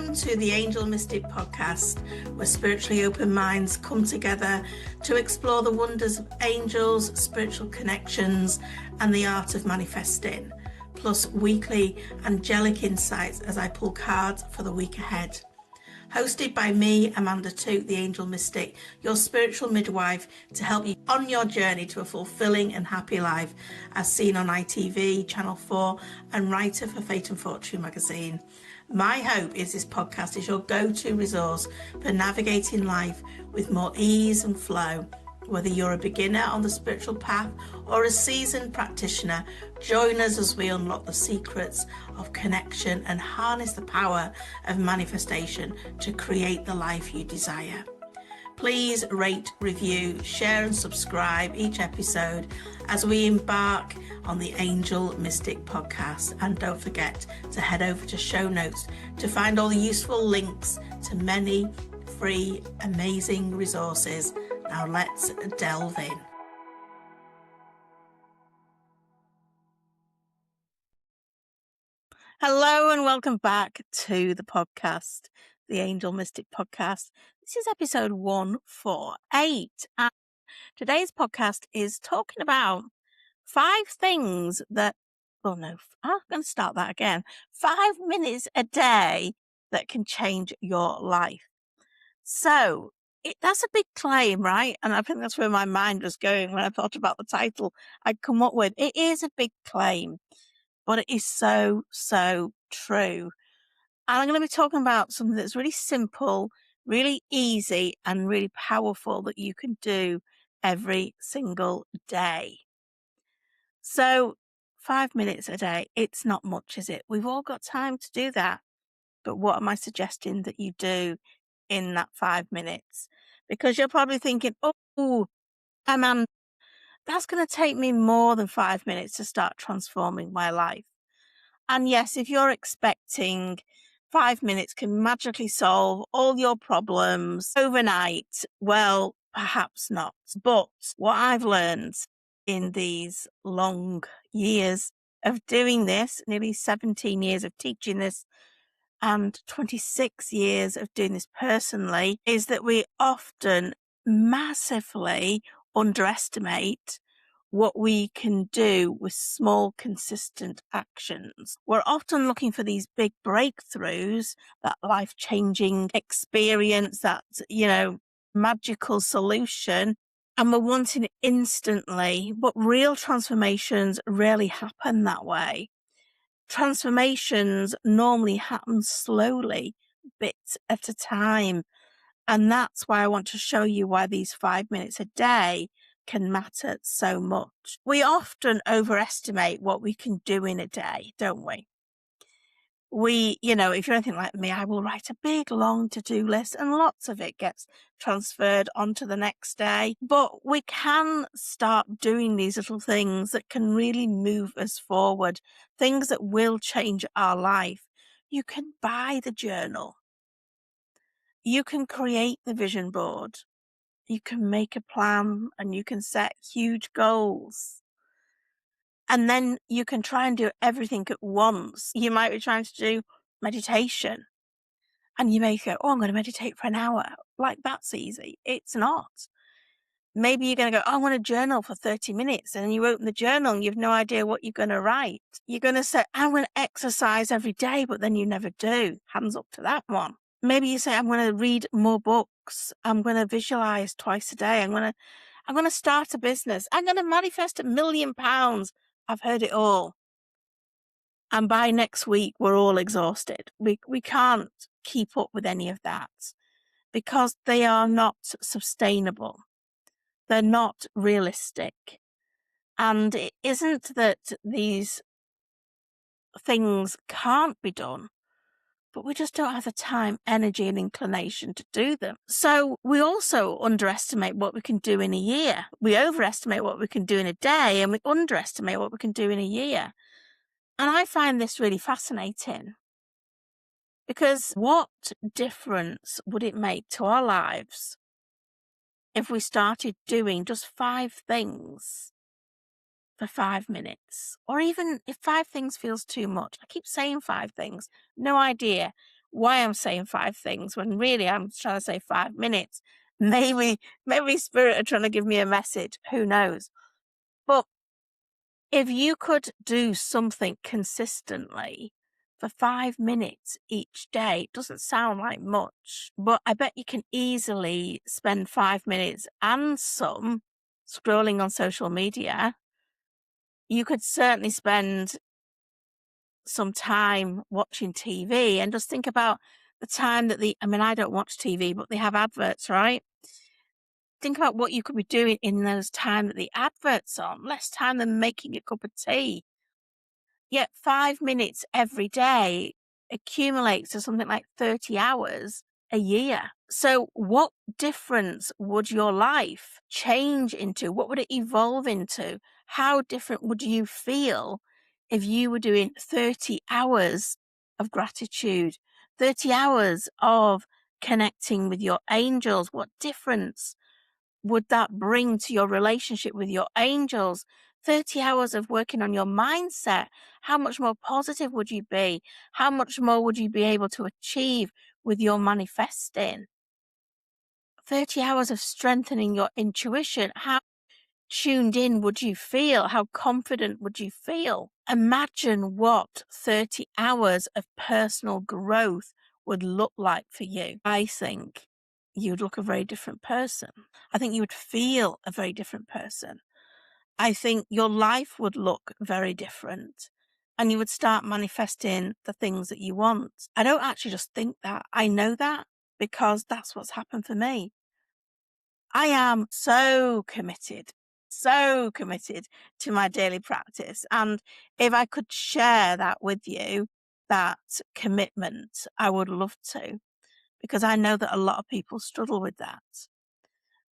Welcome to the Angel Mystic podcast, where spiritually open minds come together to explore the wonders of angels, spiritual connections, and the art of manifesting, plus weekly angelic insights as I pull cards for the week ahead. Hosted by me, Amanda Tooke, the Angel Mystic, your spiritual midwife, to help you on your journey to a fulfilling and happy life, as seen on ITV, Channel 4, and writer for Fate and Fortune magazine. My hope is this podcast is your go-to resource for navigating life with more ease and flow. Whether you're a beginner on the spiritual path or a seasoned practitioner, join us as we unlock the secrets of connection and harness the power of manifestation to create the life you desire. Please rate, review, share and subscribe each episode as we embark on the Angel Mystic podcast. And don't forget to head over to show notes to find all the useful links to many free, amazing resources. Now let's delve in. Hello and welcome back to the podcast, the Angel Mystic podcast. This is episode 148. And today's podcast is talking about 5 things that, I'm going to start that again. 5 minutes a day that can change your life. So that's a big claim, right? And I think that's where my mind was going when I thought about the title I'd come up with. It is a big claim, but it is so, so true. And I'm going to be talking about something that's really simple, really easy, and really powerful that you can do every single day. So 5 minutes a day, it's not much, is it? We've all got time to do that. But what am I suggesting that you do in that 5 minutes? Because you're probably thinking, oh, Amanda, that's going to take me more than 5 minutes to start transforming my life. And yes, if you're expecting 5 minutes can magically solve all your problems overnight, well, perhaps not. But what I've learned in these long years of doing this, nearly 17 years of teaching this, and 26 years of doing this personally, is that we often massively underestimate what we can do with small, consistent actions. We're often looking for these big breakthroughs, that life-changing experience, that, magical solution, and we're wanting it instantly. But real transformations rarely happen that way. Transformations normally happen slowly, bits at a time. And that's why I want to show you why these 5 minutes a day can matter so much. We often overestimate what we can do in a day, don't we? If you're anything like me, I will write a big, long to-do list and lots of it gets transferred onto the next day. But we can start doing these little things that can really move us forward, things that will change our life. You can buy the journal. You can create the vision board. You can make a plan and you can set huge goals. And then you can try and do everything at once. You might be trying to do meditation. And you may go, I'm going to meditate for an hour. Like, that's easy. It's not. Maybe you're going to go, I want to journal for 30 minutes. And then you open the journal and you have no idea what you're going to write. You're going to say, I'm going to exercise every day, but then you never do. Hands up to that one. Maybe you say, I'm going to read more books. I'm going to visualize twice a day. I'm going to start a business. I'm going to manifest £1 million. I've heard it all. And by next week, we're all exhausted. We can't keep up with any of that because they are not sustainable. They're not realistic. And it isn't that these things can't be done, but we just don't have the time, energy, and inclination to do them. So we also underestimate what we can do in a year. We overestimate what we can do in a day, and we underestimate what we can do in a year. And I find this really fascinating because what difference would it make to our lives if we started doing just 5 things for 5 minutes? Or even if 5 things feels too much. I keep saying 5 things, no idea. why I'm saying 5 things when really I'm trying to say 5 minutes. Maybe Spirit are trying to give me a message, who knows? But if you could do something consistently for 5 minutes each day, it doesn't sound like much, but I bet you can easily spend 5 minutes and some scrolling on social media. You could certainly spend some time watching TV and just think about the time that I mean, I don't watch TV, but they have adverts, right? Think about what you could be doing in those time that the adverts on, less time than making a cup of tea. Yet 5 minutes every day accumulates to something like 30 hours a year. So what difference would your life change into? What would it evolve into? How different would you feel if you were doing 30 hours of gratitude, 30 hours of connecting with your angels? What difference would that bring to your relationship with your angels? 30 hours of working on your mindset. How much more positive would you be? How much more would you be able to achieve with your manifesting? 30 hours of strengthening your intuition. How tuned in would you feel? How confident would you feel? Imagine what 30 hours of personal growth would look like for you. I think you'd look a very different person. I think you would feel a very different person. I think your life would look very different and you would start manifesting the things that you want. I don't actually just think that. I know that because that's what's happened for me. I am so committed to my daily practice. And if I could share that with you, that commitment, I would love to, because I know that a lot of people struggle with that.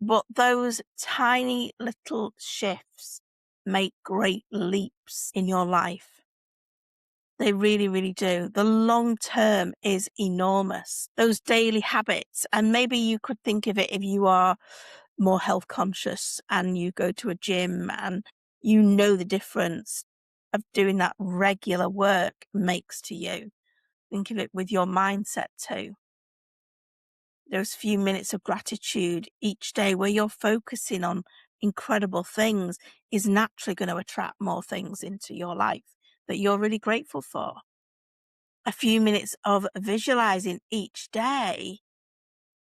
But those tiny little shifts make great leaps in your life. They really, really do. The long term is enormous. Those daily habits, and maybe you could think of it if you are more health conscious and you go to a gym and you know the difference of doing that regular work makes to you. Think of it with your mindset too. Those few minutes of gratitude each day where you're focusing on incredible things is naturally going to attract more things into your life that you're really grateful for. A few minutes of visualizing each day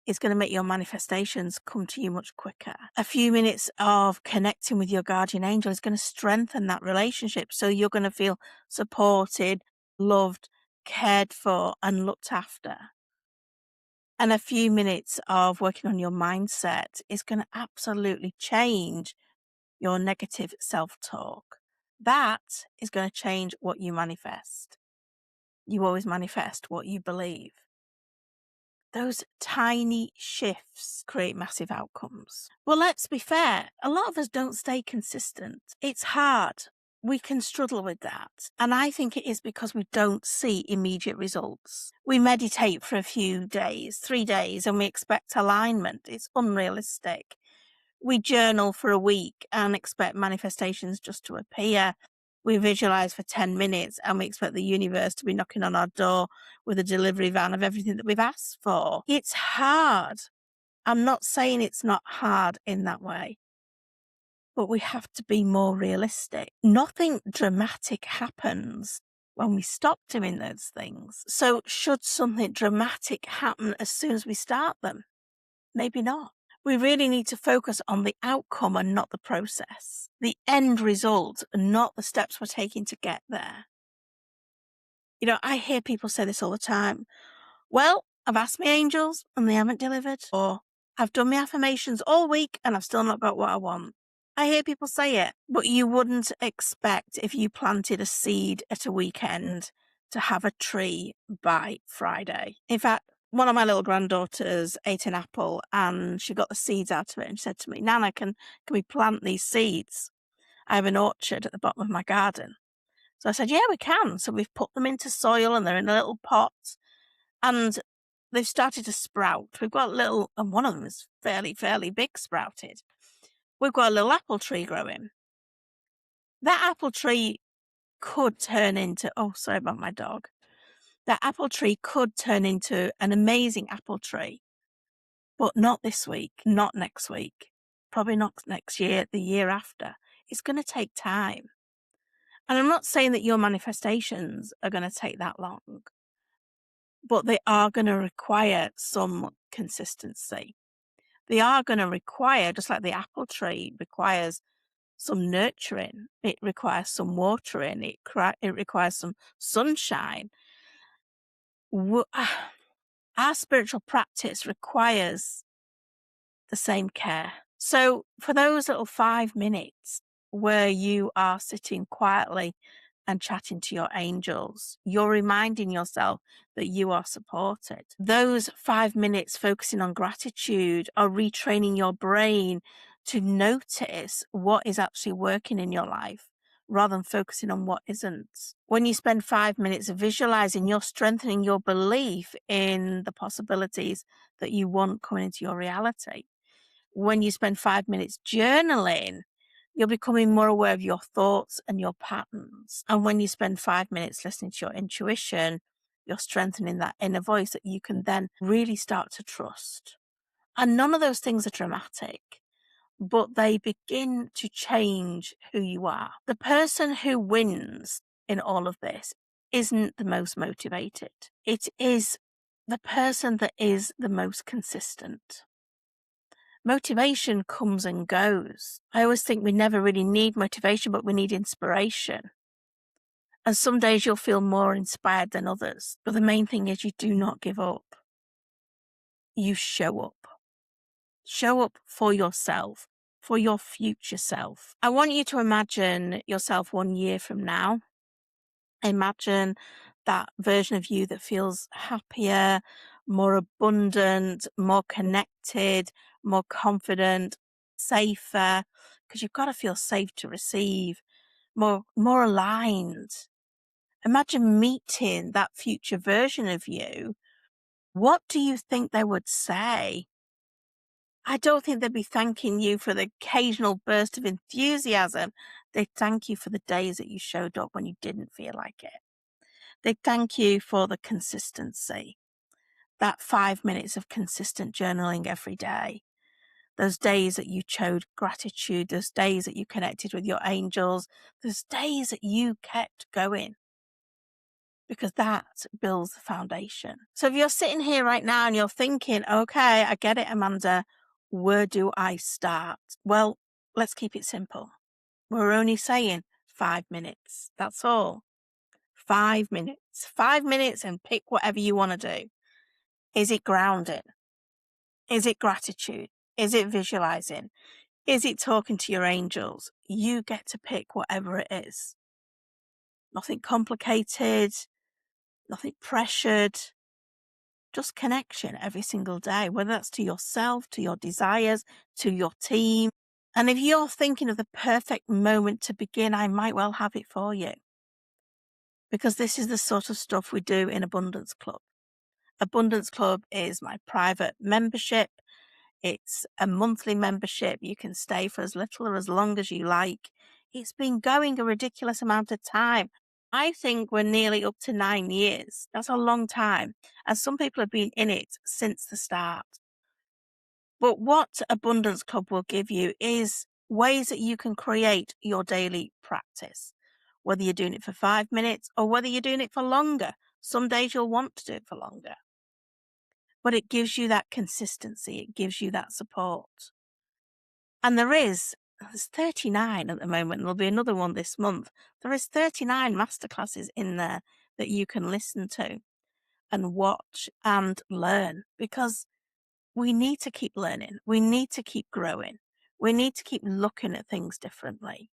is going to make your manifestations come to you much quicker. A few minutes of connecting with your guardian angel is going to strengthen that relationship. So you're going to feel supported, loved, cared for, and looked after. And a few minutes of working on your mindset is going to absolutely change your negative self-talk. That is going to change what you manifest. You always manifest what you believe. Those tiny shifts create massive outcomes. Well, let's be fair. A lot of us don't stay consistent. It's hard. We can struggle with that. And I think it is because we don't see immediate results. We meditate for a few days, 3 days, and we expect alignment. It's unrealistic. We journal for a week and expect manifestations just to appear. We visualize for 10 minutes and we expect the universe to be knocking on our door with a delivery van of everything that we've asked for. It's hard. I'm not saying it's not hard in that way, but we have to be more realistic. Nothing dramatic happens when we stop doing those things. So should something dramatic happen as soon as we start them? Maybe not. We really need to focus on the outcome and not the process. The end result, not the steps we're taking to get there. You know, I hear people say this all the time. Well, I've asked my angels and they haven't delivered. Or I've done my affirmations all week and I've still not got what I want. I hear people say it, but you wouldn't expect if you planted a seed at a weekend to have a tree by Friday. In fact, one of my little granddaughters ate an apple and she got the seeds out of it and she said to me, Nana, can we plant these seeds? I have an orchard at the bottom of my garden. So I said, yeah, we can. So we've put them into soil and they're in a little pot and they've started to sprout. We've got little, and one of them is fairly big sprouted. We've got a little apple tree growing. That apple tree could turn into, oh, sorry about my dog. That apple tree could turn into an amazing apple tree, but not this week, not next week, probably not next year, the year after. It's going to take time. And I'm not saying that your manifestations are going to take that long, but they are going to require some consistency. They are going to require, just like the apple tree requires some nurturing, it requires some watering, it requires some sunshine. Our spiritual practice requires the same care. So for those little 5 minutes where you are sitting quietly and chatting to your angels, you're reminding yourself that you are supported. Those 5 minutes focusing on gratitude are retraining your brain to notice what is actually working in your life rather than focusing on what isn't. When you spend 5 minutes visualizing, you're strengthening your belief in the possibilities that you want coming into your reality. When you spend 5 minutes journaling, you're becoming more aware of your thoughts and your patterns. And when you spend 5 minutes listening to your intuition, you're strengthening that inner voice that you can then really start to trust. And none of those things are dramatic, but they begin to change who you are. The person who wins in all of this isn't the most motivated. It is the person that is the most consistent. Motivation comes and goes. I always think we never really need motivation, but we need inspiration. And some days you'll feel more inspired than others. But the main thing is you do not give up. You show up. Show up for yourself, for your future self. I want you to imagine yourself 1 year from now. Imagine that version of you that feels happier, more abundant, more connected, more confident, safer, because you've got to feel safe to receive, more aligned. Imagine meeting that future version of you. What do you think they would say? I don't think they'd be thanking you for the occasional burst of enthusiasm. They'd thank you for the days that you showed up when you didn't feel like it. They thank you for the consistency, that 5 minutes of consistent journaling every day, those days that you showed gratitude, those days that you connected with your angels, those days that you kept going, because that builds the foundation. So if you're sitting here right now and you're thinking, okay, I get it, Amanda, where do I start? Well, let's keep it simple. We're only saying 5 minutes. That's all. 5 minutes. 5 minutes and pick whatever you want to do. Is it grounding? Is it gratitude? Is it visualizing? Is it talking to your angels? You get to pick whatever it is. Nothing complicated, nothing pressured, just connection every single day, whether that's to yourself, to your desires, to your team. And if you're thinking of the perfect moment to begin, I might well have it for you. Because this is the sort of stuff we do in Abundance Club. Abundance Club is my private membership. It's a monthly membership. You can stay for as little or as long as you like. It's been going a ridiculous amount of time. I think we're nearly up to 9 years. That's a long time. And some people have been in it since the start. But what Abundance Club will give you is ways that you can create your daily practice, whether you're doing it for 5 minutes or whether you're doing it for longer. Some days you'll want to do it for longer. But it gives you that consistency. It gives you that support. And there's 39 at the moment, and there'll be another one this month. There is 39 masterclasses in there that you can listen to and watch and learn, because we need to keep learning. We need to keep growing. We need to keep looking at things differently.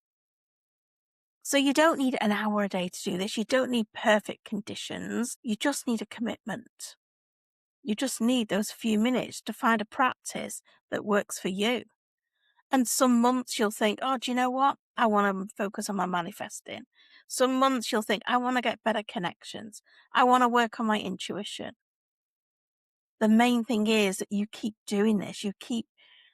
So you don't need an hour a day to do this. You don't need perfect conditions. You just need a commitment. You just need those few minutes to find a practice that works for you. And some months you'll think, oh, do you know what? I want to focus on my manifesting. Some months you'll think, I want to get better connections. I want to work on my intuition. The main thing is that you keep doing this. You keep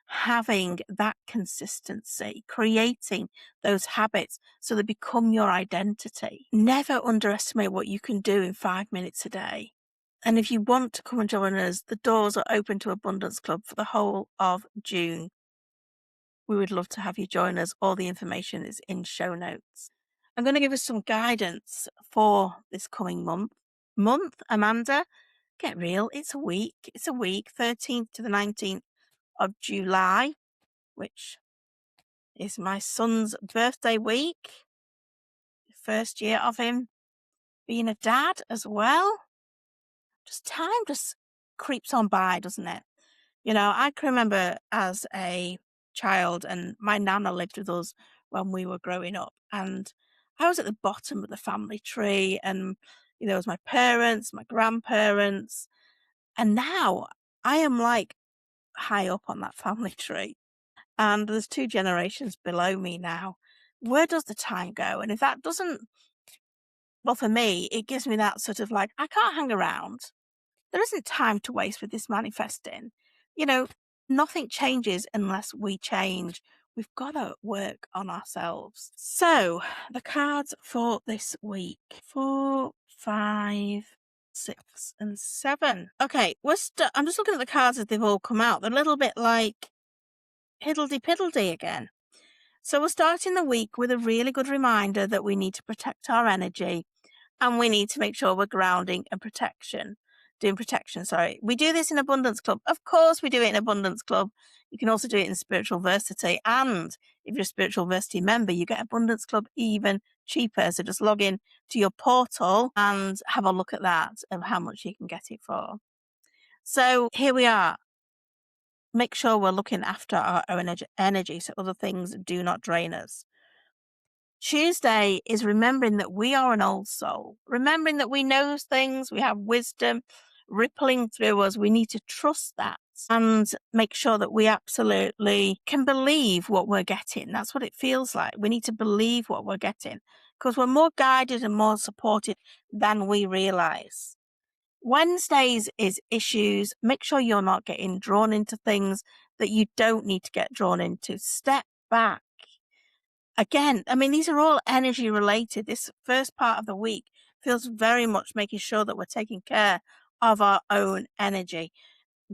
having that consistency, creating those habits so they become your identity. Never underestimate what you can do in 5 minutes a day. And if you want to come and join us, the doors are open to Abundance Club for the whole of June. We would love to have you join us. All the information is in show notes. I'm going to give us some guidance for this coming month. Amanda, get real. It's a week. It's a week, 13th to the 19th of July, which is my son's birthday week. First year of him being a dad as well. Time just creeps on by, doesn't it? I can remember as a child, and my nana lived with us when we were growing up, and I was at the bottom of the family tree, and it was my parents, my grandparents, and now I am like high up on that family tree, and there's 2 generations below me now. Where does the time go? And if that doesn't, well, for me, it gives me that sort of like, I can't hang around. There isn't time to waste with this manifesting. Nothing changes unless we change. We've got to work on ourselves. So, the cards for this week: 4, 5, 6, and 7. Okay, I'm just looking at the cards as they've all come out. They're a little bit like hiddledy-piddledy again. So, we're starting the week with a really good reminder that we need to protect our energy, and we need to make sure we're doing protection. We do this in Abundance Club. Of course we do it in Abundance Club. You can also do it in Spiritual Versity. And if you're a Spiritual Versity member, you get Abundance Club even cheaper. So just log in to your portal and have a look at that of how much you can get it for. So here we are. Make sure we're looking after our own energy so other things do not drain us. Tuesday is remembering that we are an old soul, remembering that we know things, we have wisdom rippling through us. We need to trust that and make sure that we absolutely can believe what we're getting. That's what it feels like. We need to believe what we're getting because we're more guided and more supported than we realize. Wednesdays is issues. Make sure you're not getting drawn into things that you don't need to get drawn into. Step back. Again, these are all energy related. This first part of the week feels very much making sure that we're taking care of our own energy.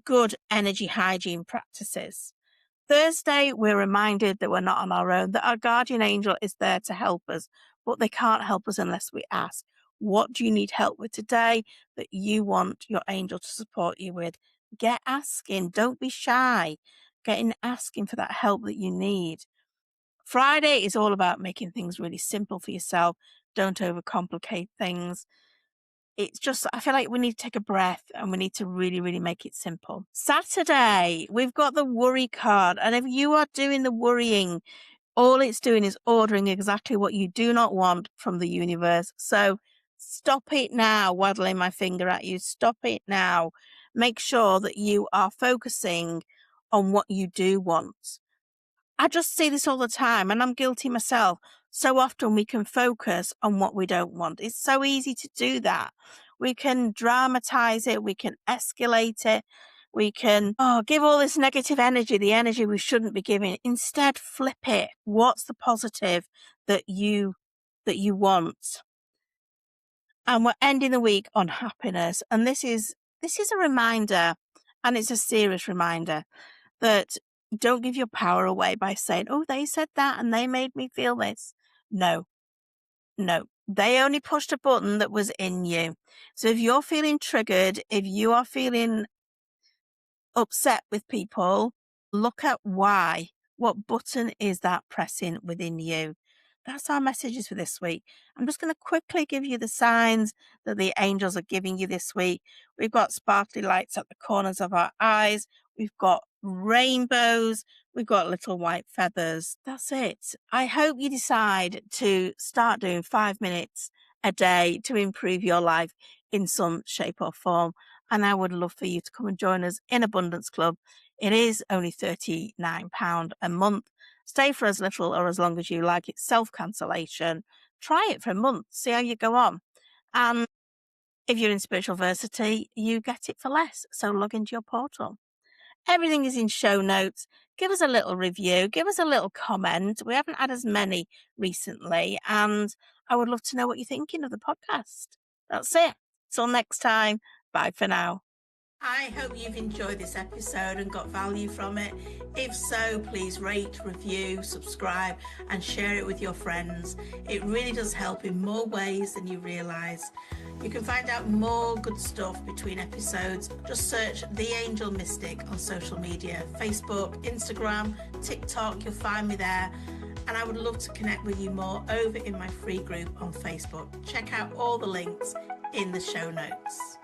Good energy hygiene practices. Thursday, we're reminded that we're not on our own, that our guardian angel is there to help us, but they can't help us unless we ask. What do you need help with today that you want your angel to support you with? Get asking. Don't be shy. Asking for that help that you need. Friday is all about making things really simple for yourself. Don't overcomplicate things. It's just, I feel like we need to take a breath and we need to really, really make it simple. Saturday, we've got the worry card. And if you are doing the worrying, all it's doing is ordering exactly what you do not want from the universe. So stop it now, waddling my finger at you. Stop it now. Make sure that you are focusing on what you do want. I just see this all the time, and I'm guilty myself. So often we can focus on what we don't want. It's so easy to do that. We can dramatize it. We can escalate it. We can give all this negative energy, the energy we shouldn't be giving. Instead, flip it. What's the positive that you want? And we're ending the week on happiness. And this is a reminder, and it's a serious reminder, that don't give your power away by saying, oh, they said that and they made me feel this. No. They only pushed a button that was in you. So if you're feeling triggered, if you are feeling upset with people, look at why. What button is that pressing within you? That's our messages for this week. I'm just going to quickly give you the signs that the angels are giving you this week. We've got sparkly lights at the corners of our eyes. We've got rainbows. We've got little white feathers. That's it. I hope you decide to start doing 5 minutes a day to improve your life in some shape or form. And I would love for you to come and join us in Abundance Club. It is only £39 a month. Stay for as little or as long as you like. It's self-cancellation. Try it for a month. See how you go on. And if you're in Spiritual Versity, you get it for less. So log into your portal. Everything is in show notes. give us a little review, give us a little comment. We haven't had as many recently, and I would love to know what you're thinking of the podcast. That's it. Till next time, bye for now. I hope you've enjoyed this episode and got value from it. If so, please rate, review, subscribe, and share it with your friends. It really does help in more ways than you realise. You can find out more good stuff between episodes. Just search The Angel Mystic on social media, Facebook, Instagram, TikTok. You'll find me there. And I would love to connect with you more over in my free group on Facebook. Check out all the links in the show notes.